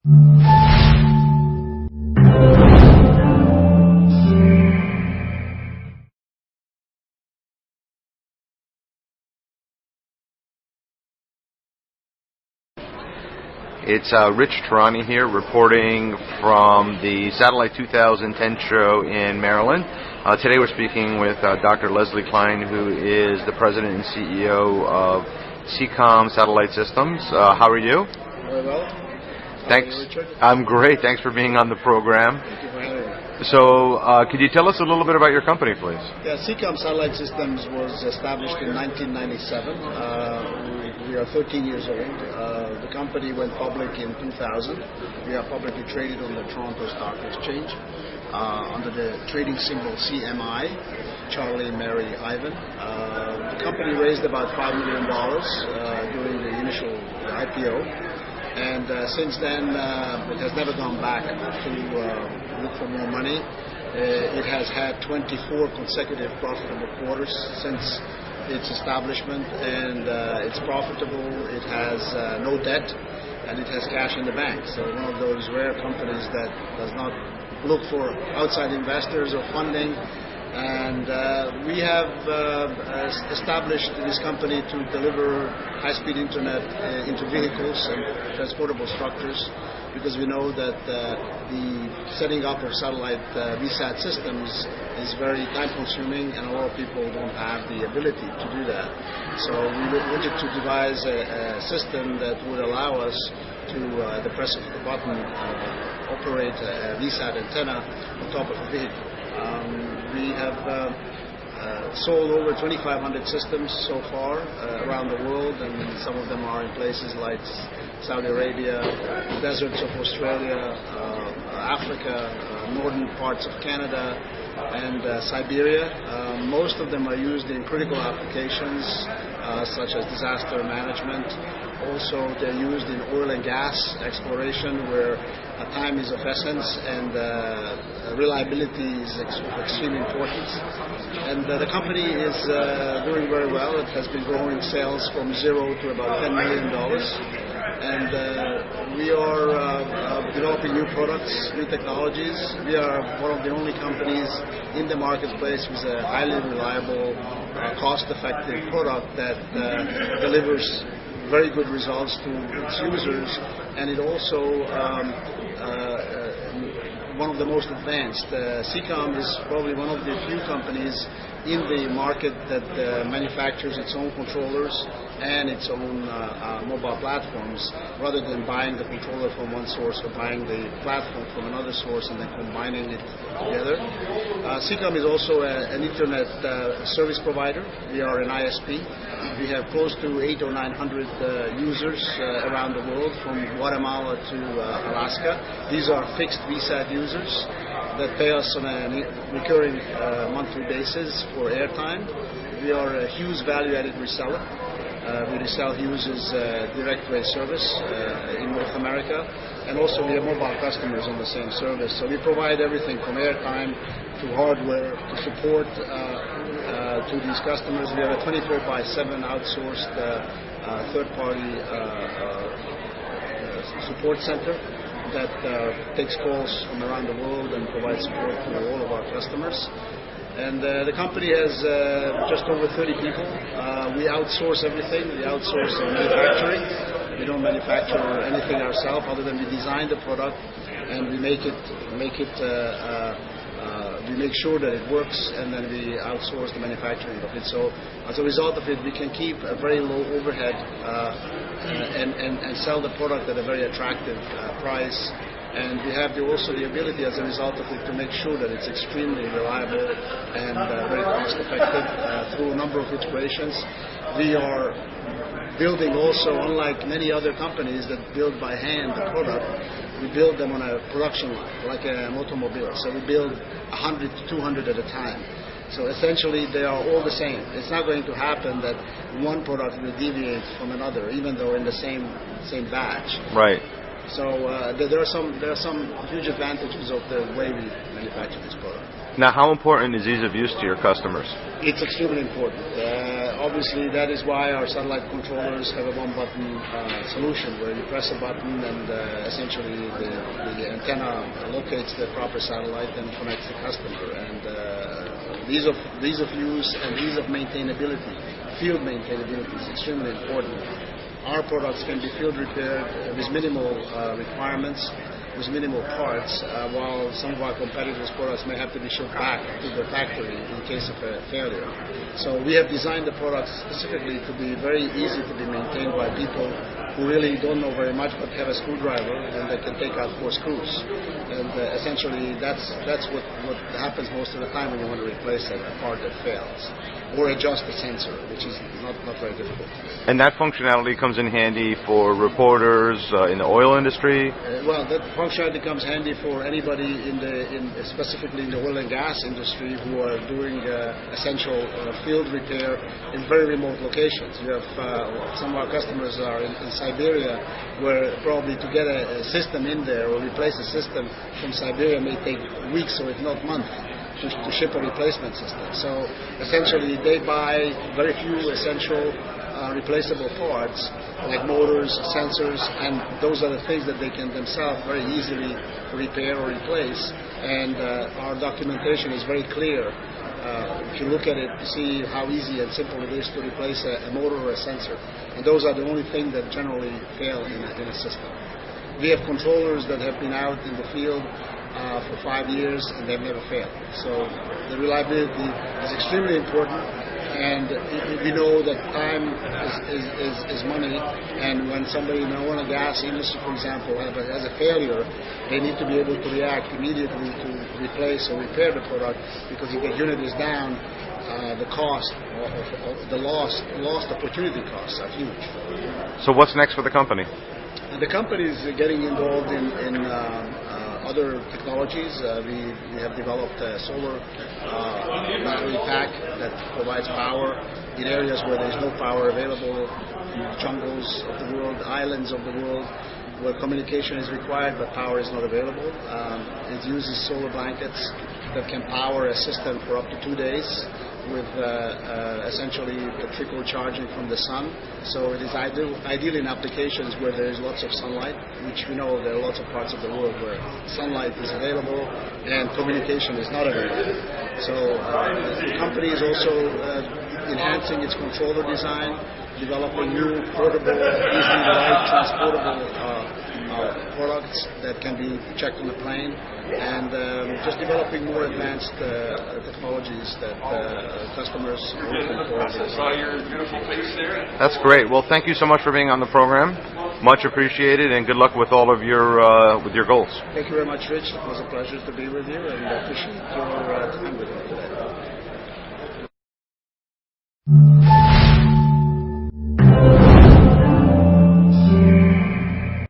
It's Rich Tarani here reporting from the Satellite 2010 show in Maryland. Today we're speaking with Dr. Leslie Klein, who is the president and CEO of C-ComSatelliteSystems. How are you? Very well. Thanks. How are you, Richard? I'm great. Thanks for being on the program. Thank you for having me. So, could you tell us a little bit about your company, please? Yeah, C-ComSatelliteSystems was established in 1997. We are 13 years old. The company went public in 2000. We are publicly traded on the Toronto Stock Exchange under the trading symbol CMI, Charlie, Mary, Ivan. The company raised about $5 million during the initial IPO. And since then, it has never gone back to look for more money. It has had 24 consecutive profitable quarters since its establishment, and it's profitable. It has no debt, and it has cash in the bank. So one of those rare companies that does not look for outside investors or funding. And we have established this company to deliver high-speed internet into vehicles and transportable structures, because we know that the setting up of satellite VSAT systems is very time-consuming, and a lot of people don't have the ability to do that. So we wanted to devise a system that would allow us to, at the press of the button, operate a VSAT antenna on top of a vehicle. We have sold over 2,500 systems so far around the world, and some of them are in places like Saudi Arabia, the deserts of Australia, Africa, northern parts of Canada, and Siberia. Most of them are used in critical applications such as disaster management. Also, they're used in oil and gas exploration, where time is of essence and reliability is extremely important. And the company is doing very well. It has been growing sales from zero to about $10 million. And we are developing new products, new technologies. We are one of the only companies in the marketplace with a highly reliable, cost-effective product that delivers very good results to its users, and it also one of the most advanced. C-Com is probably one of the few companies in the market that manufactures its own controllers and its own mobile platforms, rather than buying the controller from one source or buying the platform from another source and then combining it together. C-Com is also an internet service provider. We are an ISP. We have close to 800 or 900 users around the world, from Guatemala to Alaska. These are fixed VSAT users that pay us on a recurring monthly basis for airtime. We are a huge value-added reseller. We resell Hughes's direct-way service in North America, and also we have mobile customers on the same service. So we provide everything from airtime to hardware to support to these customers. We have a 24/7 outsourced third-party support center that takes calls from around the world and provides support to all of our customers. And the company has just over 30 people. We outsource everything. We outsource manufacturing. We don't manufacture anything ourselves, other than we design the product and we make sure that it works, and then we outsource the manufacturing of it. So as a result of it, we can keep a very low overhead and sell the product at a very attractive price. And we have also the ability, as a result of it, to make sure that it's extremely reliable and very cost-effective through a number of iterations. We are building also, unlike many other companies that build by hand the product, we build them on a production line, like an automobile. So we build 100 to 200 at a time. So essentially, they are all the same. It's not going to happen that one product will deviate from another, even though in the same batch. Right. So there are some huge advantages of the way we manufacture this product. Now, how important is ease of use to your customers? It's extremely important. obviously that is why our satellite controllers have a one-button solution where you press a button and essentially the antenna locates the proper satellite and connects the customer. And ease of use and ease of maintainability, field maintainability is extremely important. Our products can be field repaired with minimal requirements, with minimal parts, while some of our competitors' products may have to be shipped back to the factory in case of a failure. So we have designed the products specifically to be very easy to be maintained by people who really don't know very much but have a screwdriver and they can take out 4 screws. And essentially that's what happens most of the time when you want to replace a part that fails or adjust the sensor, which is not very difficult. And that functionality comes in handy for reporters in the oil industry? Well, that functionality comes handy for anybody specifically in the oil and gas industry who are doing essential field repair in very remote locations. You have some of our customers are in Siberia, where probably to get a system in there or replace a system from Siberia may take weeks or if not months to ship a replacement system. So essentially they buy very few essential replaceable parts like motors, sensors, and those are the things that they can themselves very easily repair or replace. And our documentation is very clear. If you look at it, you see how easy and simple it is to replace a motor or a sensor. And those are the only things that generally fail in a system. We have controllers that have been out in the field for 5 years and they've never failed. So the reliability is extremely important, and we know that time is money, and when somebody in the oil and gas industry, for example, has a failure, they need to be able to react immediately to replace or repair the product, because if the unit is down, the cost of the lost opportunity costs are huge. So what's next for the company? The company is getting involved in other technologies. We have developed a solar battery pack that provides power in areas where there is no power available, in jungles of the world, islands of the world, where communication is required but power is not available. It uses solar blankets that can power a system for up to 2 days with essentially the trickle charging from the sun. So it is ideal in applications where there is lots of sunlight, which we know there are lots of parts of the world where sunlight is available and communication is not available. So the company is also enhancing its controller design, developing new portable, easily light, transportable products that can be checked on the plane, and just developing more advanced technologies that customers are looking for. That's great. Well, thank you so much for being on the program. Much appreciated, and good luck with all of your goals. Thank you very much, Rich. It was a pleasure to be with you, and I appreciate your time with me today.